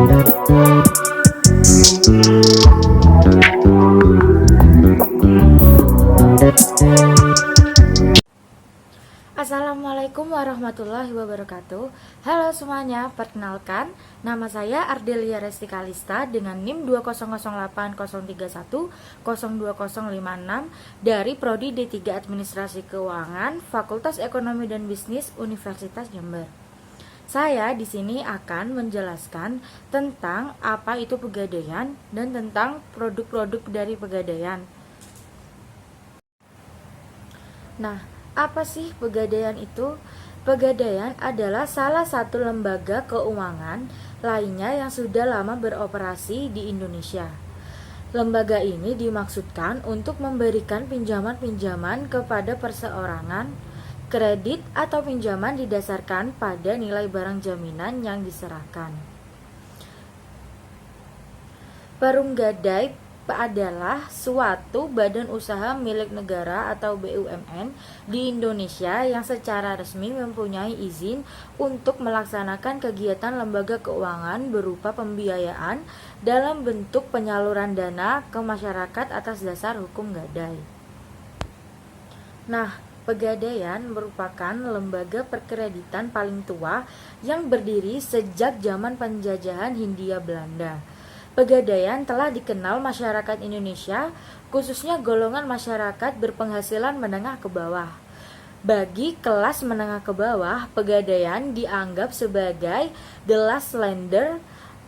Assalamualaikum warahmatullahi wabarakatuh. Halo semuanya, perkenalkan nama saya Ardelia Resti Kalista dengan NIM 2008031020056 dari Prodi D3 Administrasi Keuangan, Fakultas Ekonomi dan Bisnis Universitas Jember. Saya di sini akan menjelaskan tentang apa itu pegadaian dan tentang produk-produk dari pegadaian. Nah, apa sih pegadaian itu? Pegadaian adalah salah satu lembaga keuangan lainnya yang sudah lama beroperasi di Indonesia. Lembaga ini dimaksudkan untuk memberikan pinjaman-pinjaman kepada perseorangan, kredit atau pinjaman didasarkan pada nilai barang jaminan yang diserahkan. Perum gadai adalah suatu badan usaha milik negara atau BUMN di Indonesia yang secara resmi mempunyai izin untuk melaksanakan kegiatan lembaga keuangan berupa pembiayaan dalam bentuk penyaluran dana ke masyarakat atas dasar hukum gadai. Nah, pegadaian merupakan lembaga perkreditan paling tua yang berdiri sejak zaman penjajahan Hindia Belanda. Pegadaian telah dikenal masyarakat Indonesia, khususnya golongan masyarakat berpenghasilan menengah ke bawah. Bagi kelas menengah ke bawah, pegadaian dianggap sebagai the last lender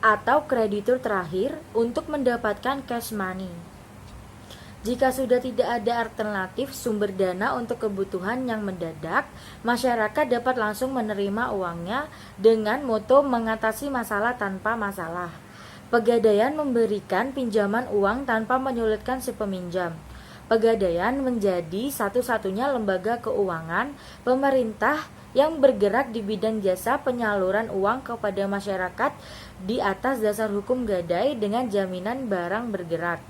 atau kreditur terakhir untuk mendapatkan cash money. Jika sudah tidak ada alternatif sumber dana untuk kebutuhan yang mendadak, masyarakat dapat langsung menerima uangnya dengan moto mengatasi masalah tanpa masalah. Pegadaian memberikan pinjaman uang tanpa menyulitkan si peminjam. Pegadaian menjadi satu-satunya lembaga keuangan pemerintah yang bergerak di bidang jasa penyaluran uang kepada masyarakat di atas dasar hukum gadai dengan jaminan barang bergerak.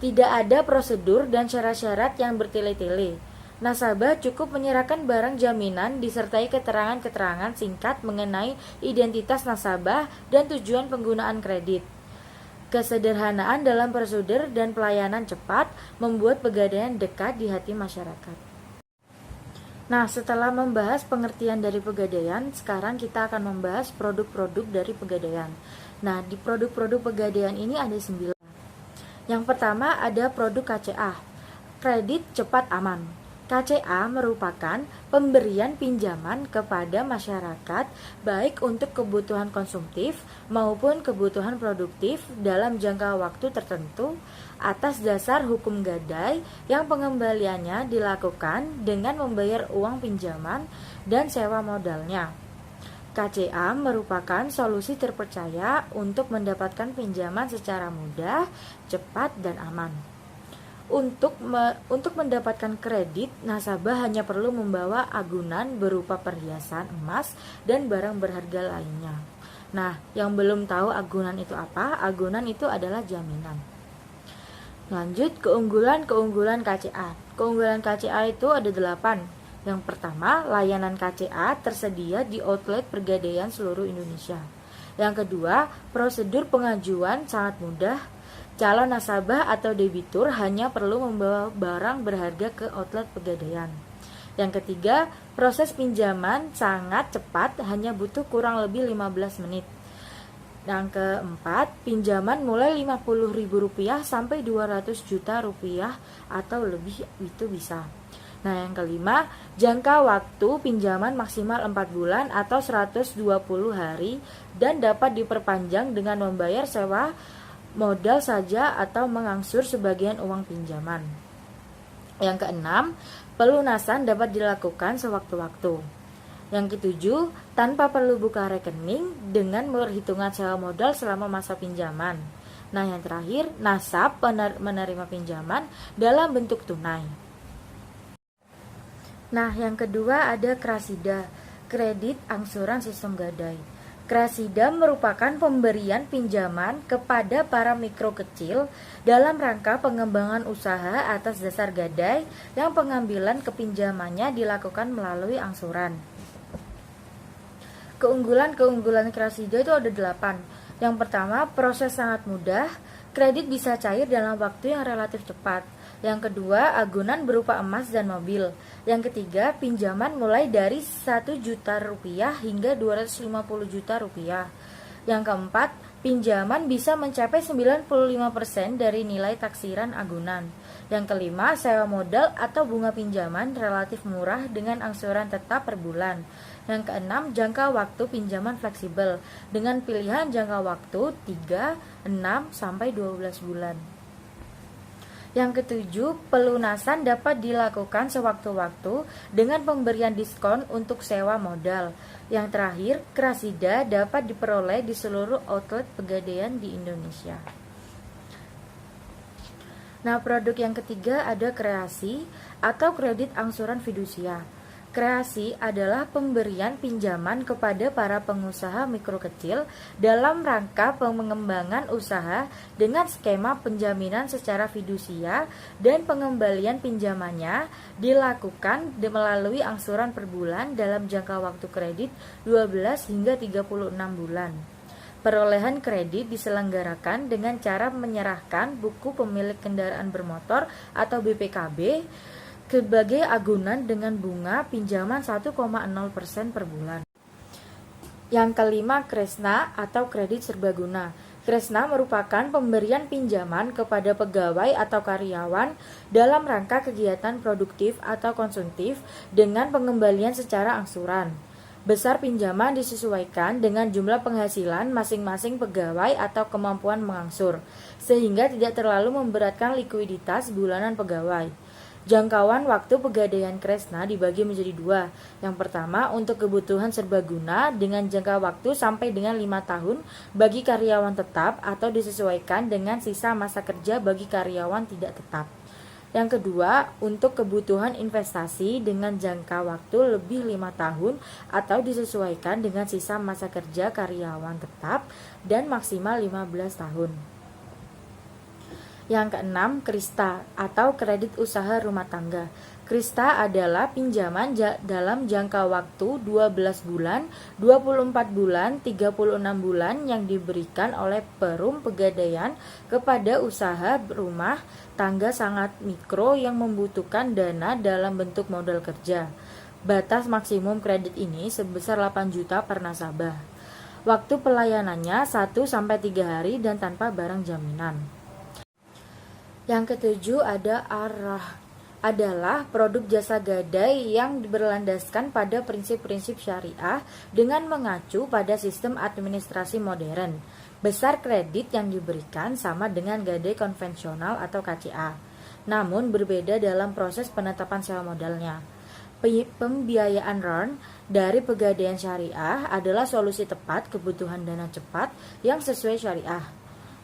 Tidak ada prosedur dan syarat-syarat yang bertele-tele. Nasabah cukup menyerahkan barang jaminan disertai keterangan-keterangan singkat mengenai identitas nasabah dan tujuan penggunaan kredit. Kesederhanaan dalam prosedur dan pelayanan cepat membuat pegadaian dekat di hati masyarakat. Nah, setelah membahas pengertian dari pegadaian, sekarang kita akan membahas produk-produk dari pegadaian. Nah, di produk-produk pegadaian ini ada 9. Yang pertama ada produk KCA, kredit cepat aman. KCA merupakan pemberian pinjaman kepada masyarakat baik untuk kebutuhan konsumtif maupun kebutuhan produktif dalam jangka waktu tertentu atas dasar hukum gadai yang pengembaliannya dilakukan dengan membayar uang pinjaman dan sewa modalnya. KCA merupakan solusi terpercaya untuk mendapatkan pinjaman secara mudah, cepat, dan aman. Untuk mendapatkan kredit, nasabah hanya perlu membawa agunan berupa perhiasan emas dan barang berharga lainnya. Nah, yang belum tahu agunan itu apa? Agunan itu adalah jaminan. Lanjut, keunggulan KCA. Keunggulan KCA itu ada 8. Yang pertama, layanan KCA tersedia di outlet pegadaian seluruh Indonesia. Yang kedua, prosedur pengajuan sangat mudah. Calon nasabah atau debitur hanya perlu membawa barang berharga ke outlet pegadaian. Yang ketiga, proses pinjaman sangat cepat, hanya butuh kurang lebih 15 menit. Yang keempat, pinjaman mulai Rp50.000 sampai Rp200 juta atau lebih itu bisa. Nah, yang kelima, jangka waktu pinjaman maksimal 4 bulan atau 120 hari dan dapat diperpanjang dengan membayar sewa modal saja atau mengangsur sebagian uang pinjaman. Yang keenam, pelunasan dapat dilakukan sewaktu-waktu. Yang ketujuh, tanpa perlu buka rekening dengan perhitungan sewa modal selama masa pinjaman. Nah, yang terakhir, nasab menerima pinjaman dalam bentuk tunai. Nah, yang kedua ada Krasida, kredit angsuran sistem gadai. Krasida merupakan pemberian pinjaman kepada para mikro kecil dalam rangka pengembangan usaha atas dasar gadai yang pengambilan kepinjamannya dilakukan melalui angsuran. Keunggulan Krasida itu ada 8. Yang pertama, proses sangat mudah, kredit bisa cair dalam waktu yang relatif cepat. Yang kedua, agunan berupa emas dan mobil. Yang ketiga, pinjaman mulai dari 1 juta rupiah hingga 250 juta rupiah. Yang keempat, pinjaman bisa mencapai 95% dari nilai taksiran agunan. Yang kelima, sewa modal atau bunga pinjaman relatif murah dengan angsuran tetap per bulan. Yang keenam, jangka waktu pinjaman fleksibel dengan pilihan jangka waktu 3, 6, sampai 12 bulan. Yang ketujuh, pelunasan dapat dilakukan sewaktu-waktu dengan pemberian diskon untuk sewa modal. Yang terakhir, Krasida dapat diperoleh di seluruh outlet Pegadaian di Indonesia. Nah, produk yang ketiga ada kreasi atau kredit angsuran fidusia. Kreasi adalah pemberian pinjaman kepada para pengusaha mikro kecil dalam rangka pengembangan usaha dengan skema penjaminan secara fidusia dan pengembalian pinjamannya dilakukan melalui angsuran per bulan dalam jangka waktu kredit 12 hingga 36 bulan. Perolehan kredit diselenggarakan dengan cara menyerahkan buku pemilik kendaraan bermotor atau BPKB sebagai agunan dengan bunga pinjaman 1,0% per bulan. Yang kelima, Kresna atau kredit serbaguna. Kresna merupakan pemberian pinjaman kepada pegawai atau karyawan dalam rangka kegiatan produktif atau konsumtif dengan pengembalian secara angsuran. Besar pinjaman disesuaikan dengan jumlah penghasilan masing-masing pegawai atau kemampuan mengangsur, sehingga tidak terlalu memberatkan likuiditas bulanan pegawai. Jangkauan waktu Pegadaian Kresna dibagi menjadi dua. Yang pertama, untuk kebutuhan serbaguna dengan jangka waktu sampai dengan 5 tahun bagi karyawan tetap atau disesuaikan dengan sisa masa kerja bagi karyawan tidak tetap. Yang kedua, untuk kebutuhan investasi dengan jangka waktu lebih 5 tahun atau disesuaikan dengan sisa masa kerja karyawan tetap dan maksimal 15 tahun. Yang keenam, Krista atau kredit usaha rumah tangga. Krista adalah pinjaman dalam jangka waktu 12 bulan, 24 bulan, 36 bulan yang diberikan oleh Perum Pegadaian kepada usaha rumah tangga sangat mikro yang membutuhkan dana dalam bentuk modal kerja. Batas maksimum kredit ini sebesar 8 juta per nasabah. Waktu pelayanannya 1-3 hari dan tanpa barang jaminan. Yang ketujuh ada arah, adalah produk jasa gadai yang berlandaskan pada prinsip-prinsip syariah dengan mengacu pada sistem administrasi modern. Besar kredit yang diberikan sama dengan gadai konvensional atau KCA, namun berbeda dalam proses penetapan sewa modalnya. Pembiayaan RON dari Pegadaian Syariah adalah solusi tepat kebutuhan dana cepat yang sesuai syariah.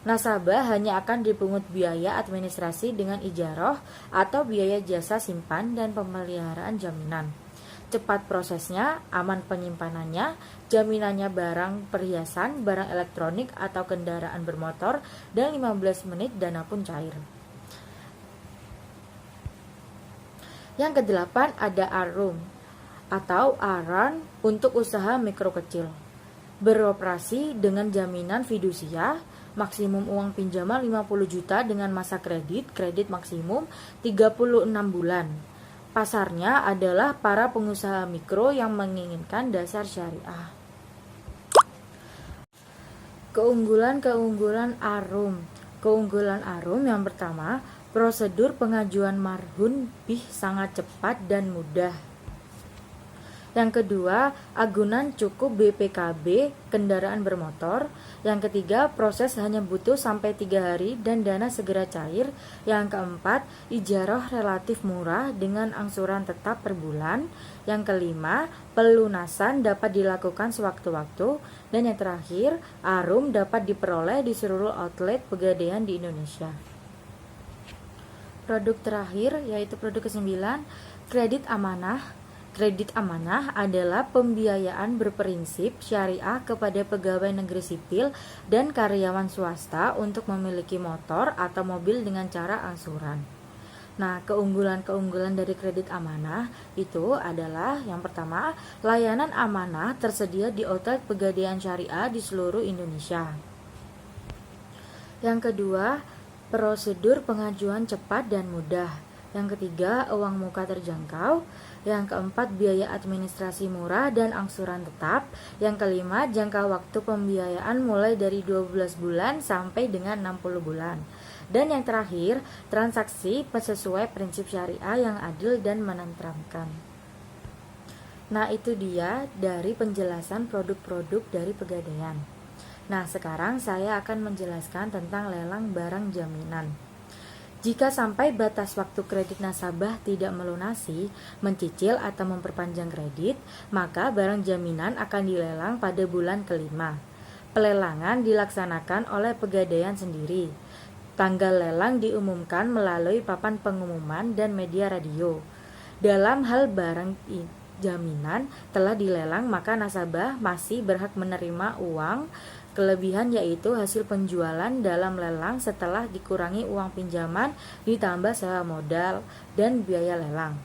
Nasabah hanya akan dipungut biaya administrasi dengan ijaroh atau biaya jasa simpan dan pemeliharaan jaminan. Cepat prosesnya, aman penyimpanannya, jaminannya barang perhiasan, barang elektronik atau kendaraan bermotor, dan 15 menit dana pun cair. Yang kedelapan ada ARUM atau ARAN untuk usaha mikro kecil. Beroperasi dengan jaminan fidusia, maksimum uang pinjaman 50 juta dengan masa kredit maksimum 36 bulan. Pasarnya adalah para pengusaha mikro yang menginginkan dasar syariah. Keunggulan ARUM. Keunggulan ARUM yang pertama, prosedur pengajuan marhun bih sangat cepat dan mudah. Yang kedua, agunan cukup BPKB kendaraan bermotor. Yang ketiga, proses hanya butuh sampai 3 hari dan dana segera cair. Yang keempat, ijaroh relatif murah dengan angsuran tetap per bulan. Yang kelima, pelunasan dapat dilakukan sewaktu-waktu. Dan yang terakhir, ARUM dapat diperoleh di seluruh outlet Pegadaian di Indonesia. Produk terakhir yaitu produk ke-9, kredit amanah. Kredit amanah adalah pembiayaan berprinsip syariah kepada pegawai negeri sipil dan karyawan swasta untuk memiliki motor atau mobil dengan cara angsuran. Nah, keunggulan-keunggulan dari kredit amanah itu adalah yang pertama, layanan amanah tersedia di outlet Pegadaian Syariah di seluruh Indonesia. Yang kedua, prosedur pengajuan cepat dan mudah. Yang ketiga, uang muka terjangkau. Yang keempat, biaya administrasi murah dan angsuran tetap. Yang kelima, jangka waktu pembiayaan mulai dari 12 bulan sampai dengan 60 bulan. Dan yang terakhir, transaksi sesuai prinsip syariah yang adil dan menenteramkan. Nah, itu dia dari penjelasan produk-produk dari Pegadaian. Nah, sekarang saya akan menjelaskan tentang lelang barang jaminan. Jika sampai batas waktu kredit nasabah tidak melunasi, mencicil atau memperpanjang kredit, maka barang jaminan akan dilelang pada bulan kelima. Pelelangan dilaksanakan oleh Pegadaian sendiri. Tanggal lelang diumumkan melalui papan pengumuman dan media radio. Dalam hal barang jaminan telah dilelang, maka nasabah masih berhak menerima uang kelebihan, yaitu hasil penjualan dalam lelang setelah dikurangi uang pinjaman ditambah sewa modal dan biaya lelang.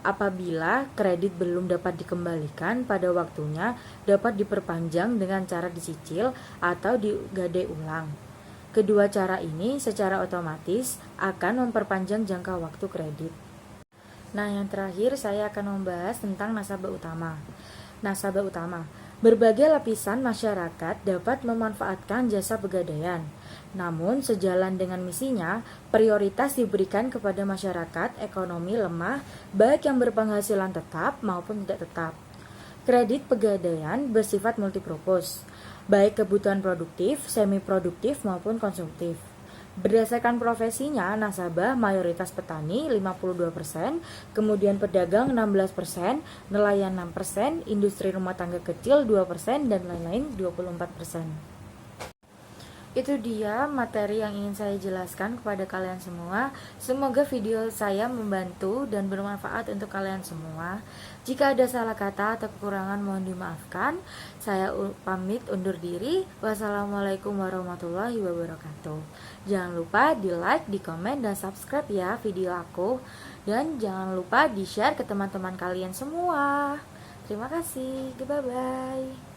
Apabila kredit belum dapat dikembalikan pada waktunya, dapat diperpanjang dengan cara dicicil atau digadai ulang. Kedua cara ini secara otomatis akan memperpanjang jangka waktu kredit. Nah, yang terakhir saya akan membahas tentang nasabah utama. Nasabah utama, berbagai lapisan masyarakat dapat memanfaatkan jasa Pegadaian. Namun, sejalan dengan misinya, prioritas diberikan kepada masyarakat ekonomi lemah, baik yang berpenghasilan tetap maupun tidak tetap. Kredit Pegadaian bersifat multipurpose, baik kebutuhan produktif, semi-produktif maupun konsumtif. Berdasarkan profesinya, nasabah mayoritas petani 52%, kemudian pedagang 16%, nelayan 6%, industri rumah tangga kecil 2%, dan lain-lain 24%. Itu dia materi yang ingin saya jelaskan kepada kalian semua. Semoga video saya membantu dan bermanfaat untuk kalian semua. Jika ada salah kata atau kekurangan mohon dimaafkan. Saya pamit undur diri. Wassalamualaikum warahmatullahi wabarakatuh. Jangan lupa di like, di komen, dan subscribe ya video aku. Dan jangan lupa di share ke teman-teman kalian semua. Terima kasih. Bye-bye.